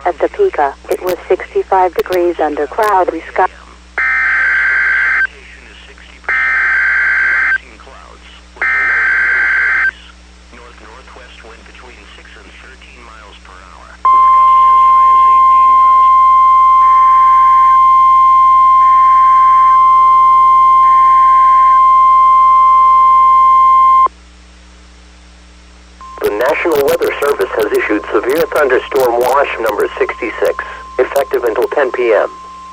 At Topeka, it was 65 degrees under cloudy sky. The National Weather Service has issued severe thunderstorm watch number 66, effective until 10 p.m.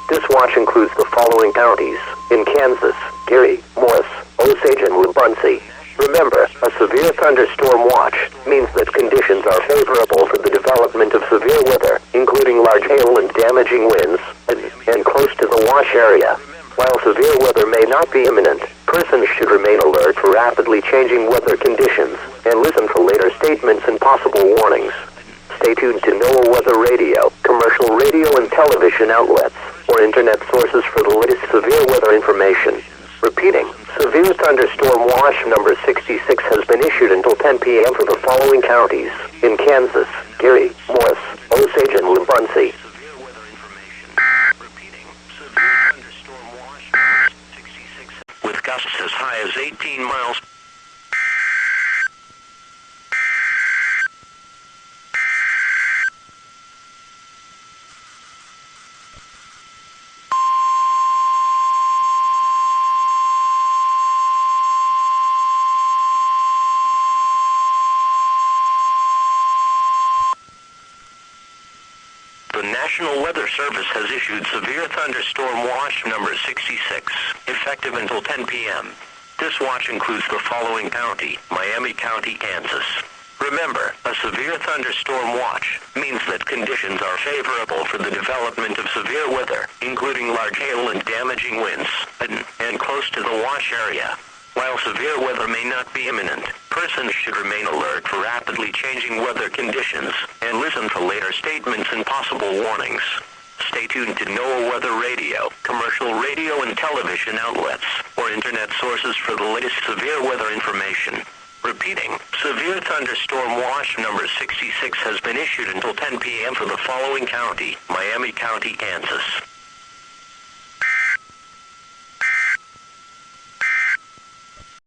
This watch includes the following counties in Kansas: Geary, Morris, Osage, and Wabunsee. Remember, a severe thunderstorm watch means that conditions are favorable for the development of severe weather, including large hail and damaging winds, and close to the watch area. While severe weather may not be imminent, persons should remain alert for rapidly changing weather conditions and listen for later statements and possible warnings. Stay tuned to NOAA Weather Radio, commercial radio and television outlets, or internet sources for the latest severe weather information. Repeating, severe thunderstorm watch number 66 has been issued until 10 p.m. for the following counties in Kansas: Geary, Morris, Osage, and Wabunsee. With gusts as high as 18 miles. The National Weather Service has issued severe thunderstorm watch number 66, effective until 10 p.m. This watch includes the following county: Miami County, Kansas. Remember, a severe thunderstorm watch means that conditions are favorable for the development of severe weather, including large hail and damaging winds, and close to the watch area. While severe weather may not be imminent, persons should remain alert for rapidly changing weather conditions and listen for later statements and possible warnings. Stay tuned to NOAA Weather Radio, commercial radio and television outlets, or internet sources for the latest severe weather information. Repeating, severe thunderstorm watch number 66 has been issued until 10 p.m. for the following county: Miami County, Kansas.